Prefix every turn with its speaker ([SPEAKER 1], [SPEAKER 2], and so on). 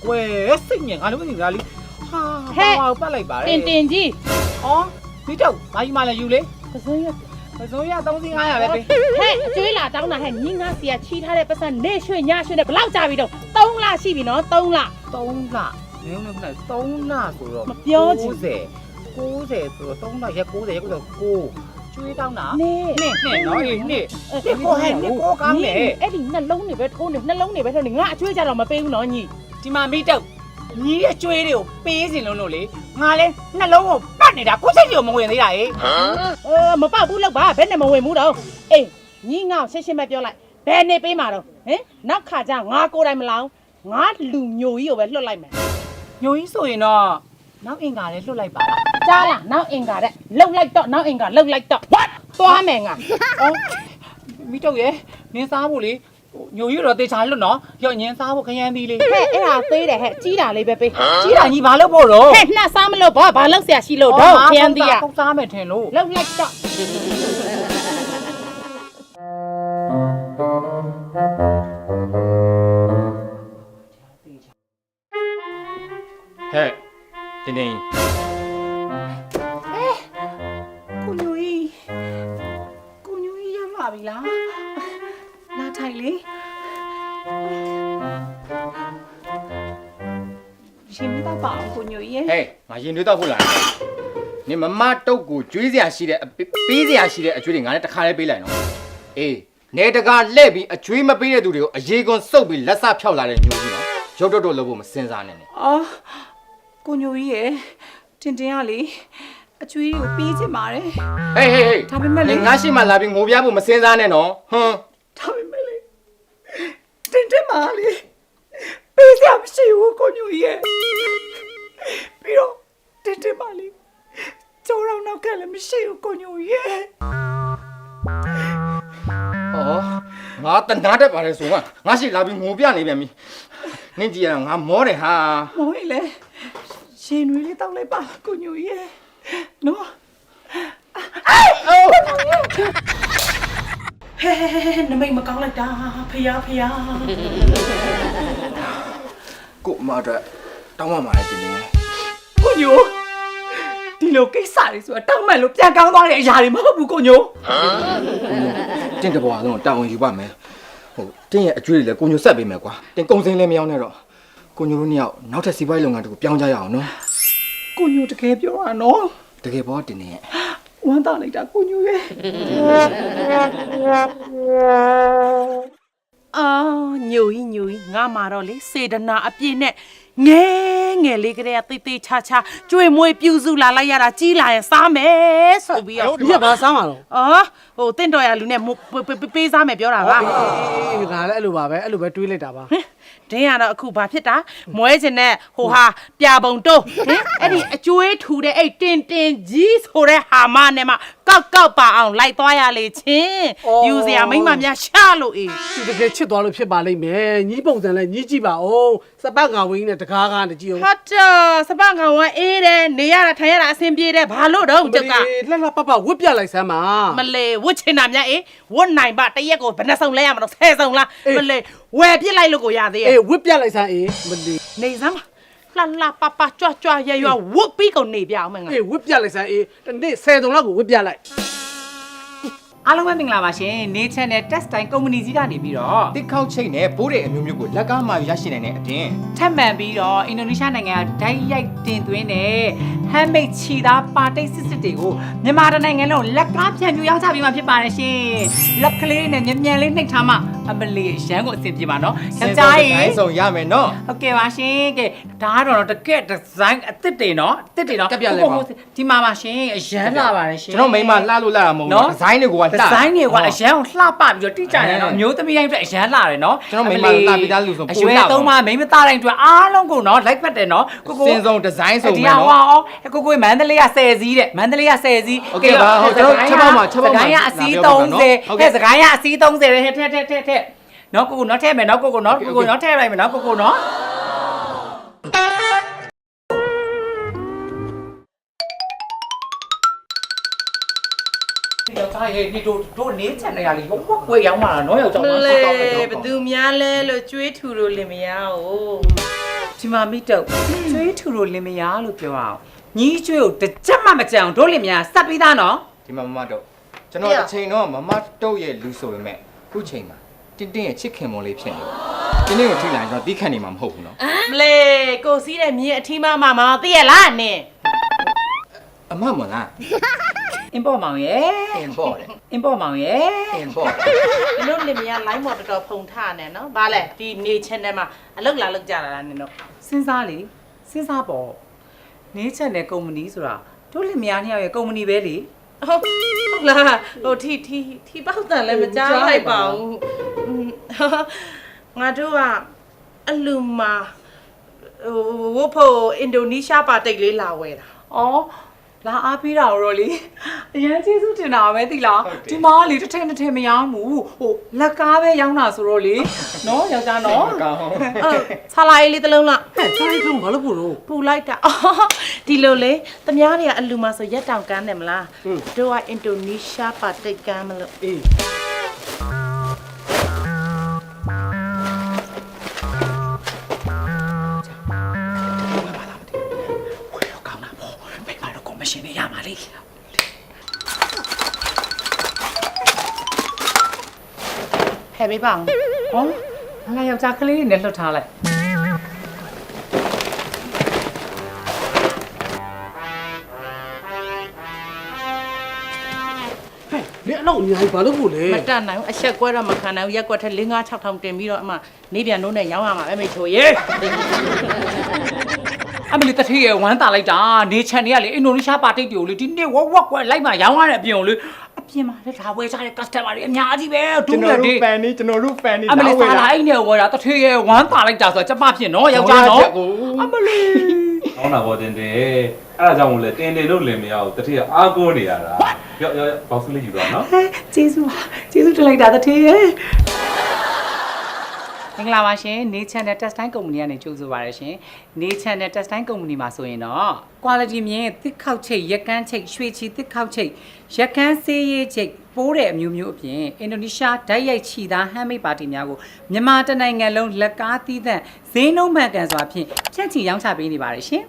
[SPEAKER 1] ကွယ်စိတ်ညစ်ငါလည်းမသိဘူးလားလीဟာပတ်လိုက်ပါလေ
[SPEAKER 2] တင်ကြီး
[SPEAKER 1] ဩဒီတော့ဘာကြီးမှလည်းယူလေပစုံရ3500ပဲပေး
[SPEAKER 2] ဟဲ့အကျွေးလာတောင်းတာဟဲ့ညီငါစီကချီထားတဲ့ပတ်စံနေရွှေညရွှေနဲ့ဘလောက်ကြာပြီတော့3လရှိပြီနော်3လ
[SPEAKER 1] နင်းနေမလား3လဆိုတော့
[SPEAKER 2] မပြောချင်
[SPEAKER 1] 90ဆိုတော့3လရက်90ရက်ဆိုတော့ကျွေးတောင်းတာ
[SPEAKER 2] နေ့
[SPEAKER 1] နော်နေ့ကိုဟဲ့နေ့ကိုကောင်းတယ်
[SPEAKER 2] အဲ့ဒီနှလုံးတွေပဲထိုးနေနှလုံးတွေပဲထိုးနေငါအကျွေးကြတော့မပေးဘူးနော်ညီ
[SPEAKER 1] ဒီမှာမိတော့ညီရဲ့ကျွေးတွေကိုပေးစင်လို့လေငါလဲနှလုံးကိုပတ်နေတာကိုစိတ်ကြီးကိုမဝင်သေးတာဟေး
[SPEAKER 2] မပေါက်ဘူးလောက်ပါဘယ်နဲ့မဝင်ဘူးတော့အေးညီငါရှင်းရှင်းပဲပြောလိုက်ဘယ်နေပေးမှာတော့ဟင်နောက်ခါကျငါကိုယ်တိုင်မလောင်ငါလူညိုကြီးကိုပဲလွတ်လိုက်မယ်
[SPEAKER 1] ညိုကြီးဆိုရင်တော့နောက်အင်္ဂါလည်းလွတ်လိုက်ပါ
[SPEAKER 2] ကြားလားနောက်အင်္ဂါတဲ့လှုပ်လိုက်တော့နောက်အင်္ဂါလှုပ်လိုက်တော့ what သွားမယ်ငါ
[SPEAKER 1] မိတော့ရဲ့နင်းစားဖို့လေညိုကြီးတော့တေချာလွတ်နော်ရော့ညင်းစားဖို့ခရမ်းသီးလေး
[SPEAKER 2] ဟဲ့အဲ့ဒါသေးတယ်ဟဲ့ကြီးတာလေးပဲပေး
[SPEAKER 1] ကြီးတာညီဘာလို့ဖို့တော့
[SPEAKER 2] ဟဲ့နှက်စားမလို့ဘာလောက်ဆရာရှိလို့တော့ခရမ်းသီးอ่ะ
[SPEAKER 1] ပုတ်စားမယ်ထင်လို့
[SPEAKER 2] လှုပ်လိုက်တော့
[SPEAKER 1] ဟဲ့တင်းကိုညိုကြီးရောက်လာပြီလားလာထိုင်လေရှင်မတော့ပါကိုညိုကြီး
[SPEAKER 3] ဟဲ့ငါရင်တွေးတော့ဖို့လာနေမမတုတ်ကိုကျွေးစရာရှိတဲ့ပေးစရာရှိတဲ့အကျွေးတွေငါလည်းတစ်ခါလေးပေးလိုက်နော်အေးနေတကာလှဲ့ပြီးအကျွေးမပေးတဲ့သူတွေကိုအရေးကွန်စုပ်ပြီးလက်စဖြောက်လာတဲ့ညိုကြီးနော်ရုပ်တော့လို့ဖို့မစင်စားနဲ့
[SPEAKER 1] အော်ကိုညိုကြီးရဲ့တင်ကလေအကျွေးတွေကိုပေးချင်ပါတယ်
[SPEAKER 3] ဟေးဒါပေမဲ့လေငါရှိမှလာပြီးငိုပြဖို့မစင်စားနဲ့နော်ဟွန်း
[SPEAKER 1] ဒါပေမဲ့လေတင်မာလေပေးစရာမရှိဘူးကိုညိုကြီးရဲ့ပြီးတော့တင်မာလေကျောင်းတော့နောက်ကလည်းမရှိဘူးကိုညိုကြီးရဲ့
[SPEAKER 3] ငါတနာတတ်ပါတယ်ဆိုမှငါရှိလာပြီးငိုပြနေပြန်ပြီနင့်ကြည့်ရငါမောတယ်ဟာ
[SPEAKER 1] မောရင်လေရှင်တွေလေးတောက်လိုက်ပါကိုညိုကြီးရဲ့နော်ဟဲနမိတ်မကောင်းလိုက်တာဖျား
[SPEAKER 3] ကိုမအတွက်တောင်းမှမှာလေတင်နေ
[SPEAKER 1] ကိုညိုဒီလိုကိစ္စတွေဆိုတာတောင်းမှန်လို့ပြန်ကောင်းသွားတဲ့အရာတွေမဟုတ်ဘူးကိုညို
[SPEAKER 3] တင်တဘွားလုံးတောင်းဝင်ယူပါမယ်တင်းရဲ့အကျွေးတွေလည်းကိုညိုဆက်ပေးမယ်ကွာတင်းကုံစင်းလည်းမရောက်နဲ့တော့ကိုညိုတို့နှစ်ယောက်နောက်ထပ်စီးပွားရေးလုပ်ငန်းတစ်ခုပြောင်းကြရအောင်နော်
[SPEAKER 1] ကိုညိုတကယ်ပြောတာနော်
[SPEAKER 3] တကယ်ပေါ့တင်နေရဲ့
[SPEAKER 1] ဝမ်းသာလိုက်တာကိုညိုရဲ့
[SPEAKER 2] ညိုကြီးငါမှာတော့လေစေတနာအပြည့်နဲ့ငယ်လေးကလေးကတိတ်ချာကျွေးမွေးပြူစုလာလိုက်ရတာကြီးလာရင်စားမယ်ဆိုပြီးတော့
[SPEAKER 4] ဒီကဘာစားမှာ
[SPEAKER 2] တော့တင့်တော်ရလူနဲ့ပေးစားမယ်ပြောတာပါ
[SPEAKER 4] ဒါလည်းအဲ့လိုပါပဲအဲ့လိုပဲတွေးလိုက်တာပါ
[SPEAKER 2] ဒင်းကတော့အခုဘာဖြစ်တာမွဲချင်တဲ့ဟာပြာပုံတုံးအဲ့ဒီအကျွေးထူတဲ့အဲ့တင်ကြီးဆိုတဲ့ဟာမနဲ့မှကောက်ပါအောင်လိုက်သွားရလေချင်းယူစရာမိမများရှာလို့အေး
[SPEAKER 4] သူတကယ်ချစ်သွားလို့ဖြစ်ပါလိမ့်မယ်ညီးပုံစံလဲညီးကြည့်ပါဦးစပတ်ငါဝင်းနဲ့တကားကားနဲ့ကြည့်အောင်
[SPEAKER 2] ဟာစပတ်ငါဝင်းအေးတယ်နေရတာထိုင်ရတာအဆင်ပြေတယ်ဘာလို့တော့ကြက်က
[SPEAKER 4] လှလှပဝတ်ပြလိုက်စမ်းပါ
[SPEAKER 2] မလေဝတ်ချင်တာများအေးဝတ်နိုင်ပါတရက်ကိုဘယ်နှစုံလဲရမှာတော့10စုံလားမလေဝယ်ပြစ်လိုက်လို့ကိုရသေးရဲ့
[SPEAKER 4] ဝတ်ပြလိုက်စမ်းအေးမလီ
[SPEAKER 2] နေစမ်းလှပကြွရွဝတ်ပြီးကုန်နေပြအောင်မငါ
[SPEAKER 4] ဝတ်ပြလိုက်စမ်းအေးတနေ့10စုံလောက်ကိုဝတ်ပြလိုက်
[SPEAKER 1] အားလုံးပဲမင်္ဂလာပါရှင်နေချန်နယ် test time ကုမ္ပဏီကြီးကနေပြီးတော့
[SPEAKER 3] တစ်ခေါက်ချိတ်နဲ့ပိုးတဲ့အမျိုးမျိုးကိုလက်ကားမှာရရှိနိုင်တဲ့အပြင်
[SPEAKER 1] ထပ်မံပြီးတော့အင်ဒိုနီးရှားနိုင်ငံကဓာတ်ရိုက်တင်သွင်းတဲ့ handmade ချီသားပါတိတ်စစ်တွေကိုမြန်မာနိုင်ငံလုံးလက်ကားပြန်ပြူရောက်ကြပြီးမှဖြစ်ပါတယ်ရှင်လက်ကလေးနဲ့မြန်လေးနှိပ်ထားမှအမလီရန်ကိုအဆင်ပြေပါနော်
[SPEAKER 3] ယောက်ျားကြီးဆိုရမယ်နော်
[SPEAKER 1] ဟုတ်ကဲ့ပါရှင်ကဲဒါကတော့တကယ်ဒီဇိုင်းအသစ်တွေနော်ဒီမှာပါရှင်အရန်လာပါတယ်ရှင်
[SPEAKER 3] ကျွန်တော်မိမလှလို့လာတာမဟုတ်ဘူးဒီဇိုင်းတွေက
[SPEAKER 1] ဒီဇိုင်းတွေကအရန်ကိုလှပပြီးတော့တိကျတယ်နော်မျိုးသမီးတိုင်းအတွက်အရန်လာတယ်နော်
[SPEAKER 3] ကျွန်တော်မိမလှပြီးသားလူဆို
[SPEAKER 1] ပို့လာအရွယ်သုံးပါမိမသားတိုင်းအတွက်အားလုံးကိုနော်လိုက်ဖက်တယ်နော်
[SPEAKER 3] စင်စုံဒီဇိုင်းဆို
[SPEAKER 1] မယ်နော်ဒီဟာကိုမန္တလေးက10စီးတဲ့မန္တလေးက10စီး
[SPEAKER 3] โอเคပါဟုတ်ကျွန်တော်ချက်ပေါက်မှာ
[SPEAKER 1] စကိုင်းကအစီး30ဟဲ့စကိုင်းကအစီး30တဲ့ထက်နော်ကိုနော်ထဲမယ်နော်ကိုနော်နော်ထဲလိုက်မယ်နော်ကိုနော်ယောက်ျားရဲ့ဒီတို့နေချန်နေရလေဝက်ွယ်ရောက်လာတာနော်ယောက်ျားမ
[SPEAKER 2] စီတော့တယ်ဘယ်သူများလဲလို့ကြွေးထူလို့လင်မရဘူး
[SPEAKER 1] ဒ ဒီမှာမိတော့ကျွေးထူလို့လင်မယားလို့ပြောအောင်ညီးကျွေးကိုတစ်ချက်မှမကြံအောင်တို့လင်မယားစပ်ပြီးသားနော်
[SPEAKER 3] ဒီမှာမမတော့ကျွန်တော်တစ်ချိန်တော့မမတုတ်ရဲ့လူဆိုပေမဲ့ခုချိန်မှာတင်းတင်းရဲ့ချစ်ခင်မွန်လေးဖြစ်နေတယ်တင်းတင်းကိုထိလိုက်ကျွန်တော်တီးခတ်နေမှာမဟုတ်ဘူးနော်
[SPEAKER 2] မလေးကိုစီးတဲ့မြင်းအထီးမမမသိရလားနင်
[SPEAKER 3] အမမလား
[SPEAKER 1] အင်ပေါ်မောင်ရဲ့
[SPEAKER 3] အင်ပေါ့တယ်
[SPEAKER 1] အင်ပေါ်မောင်ရဲ့
[SPEAKER 3] အင်ပေါ့
[SPEAKER 2] ဒီလိုလင်မယား line မော်တော်တော်ဖုန်ထားနေနော်ဘာလဲဒီနေချင်းထဲမှာအလုတ်လာလုတ်ကြတာလားနင်တို့
[SPEAKER 1] စဉ်းစားလေစဉ်းစားပေါ့နေချက်နဲ့ကုမ္ပဏီဆိုတာတို့လင်မယားနှစ်ယောက်ရဲ့ကုမ္ပဏီပဲလေ
[SPEAKER 2] ဟုတ်လားဟိုထီပေါက်တန်လည်းမကြားလိုက်ပါဘူးငါတို့ကအလူမာဟိုဝဖို့အင်ဒိုနီးရှားပါတိတ်လေးလာဝဲတာ
[SPEAKER 1] အော်လာအားပေးတာတော့လေအရန်ကျေးဇူးတင်တာပဲသိလားဒီမှာလေတစ်ထည့်တစ်ထည့်မရောင်းဘူးဟိုလက်ကားပဲရောင်းတာဆိုတော့လေနော်ယောက်ျားနော်
[SPEAKER 3] ကောင်း
[SPEAKER 2] ဆာလာအေးလေးတစ်လုံးလား
[SPEAKER 4] ဟဲ့စားရုံဘာလို့ပို့လို့
[SPEAKER 2] ပူလိုက်တာဒီလိုလေတမားတွေကအလူမာဆိုရက်တောင်ကန်းတယ်မလားတို့ကအင်ဒိုနီးရှားပါတိတ်ကန်းမလို့
[SPEAKER 4] အေး
[SPEAKER 1] ဝယ်တော့ကောင်းတာပေါ့မိမတော့ကော်မရှင်နဲ့ရမှာလေ
[SPEAKER 2] ဖယ်ပေးပါအောင်
[SPEAKER 1] ဟောငါယောက်ျားကလေးတွေနဲ့လွတ်ထားလိုက်
[SPEAKER 4] ဟဲ့ဒီအလောက်အများကြီးဘာလို့ပို့လဲ
[SPEAKER 2] မတတ်နိုင်ဘူးအဆက်ကွဲတော့မခံနိုင်ဘူးရက်ကွက်ထက်5 6 6ထောင်တင်ပြီးတော့အမနေပြန်နိုးနဲ့ရောင်းရမှာပဲမိချိုရေ
[SPEAKER 1] အမလီတထေးရဲ့ဝမ်းတာလိုက်တာနေချန်တွေကလေအင်ဒိုနီးရှားပါတိတ်တွေကိုလေဒီနေ့ဝက်ဝက်ကွယ်လိုက်မှရောင်းရတဲ့အပြင်ကိုလေအပြင်မှာလည်းဒါဝယ်ကြတဲ့ customer တွေအများကြီးပဲဒူး
[SPEAKER 3] ကျွန်
[SPEAKER 1] တယ်
[SPEAKER 3] တော်
[SPEAKER 1] ဒီ
[SPEAKER 3] တို့ fan နေကျွန်တော်တို့ fan နေ
[SPEAKER 1] အမလီစားလာအိမ်နဲ့ဝယ်တာတထေးရဲ့ဝမ်းတာလိုက်တာဆိုတော့ကျမဖြစ်နော်ယောက်ျားနော်အမလီ
[SPEAKER 5] ကောင်းတာပေါ့တင်တင်အဲ့ဒါကြောင့်မို့လဲတင်တင်လို့လင်မရဘူးတတိယအားကိုးနေရတာရောဘောက်စလေးယူတော့နော်
[SPEAKER 1] ကျေးဇူးတင်လိုက်တာတထေးရဲ့မင်္ဂလာပါရှင်နေချန်တဲ့ test time ကုမ္ပဏီကနေကြိုဆိုပါရရှင်နေချန်တဲ့ test time ကုမ္ပဏီမှာဆိုရင်တော့ quality မြင်တစ်ခေါက်ချိတ်ရက်ကန်ချိတ်ရွှေချီတစ်ခေါက်ချိတ်ရက်ကန်ဆေးရည်ချိတ်ပိုးတဲ့အမျိုးမျိုးအပြင်အင်ဒိုနီးရှားဓာတ်ရိုက်ချီသားဟမ်းမိတ်ပါတီများကိုမြန်မာတနိုင်ငံလုံးလက်ကားသီးသန့်ဈေးနှုန်းမှန်ကန်စွာဖြင့်ဖြန့်ချီရောင်းချပေးနေပါတယ်ရှင်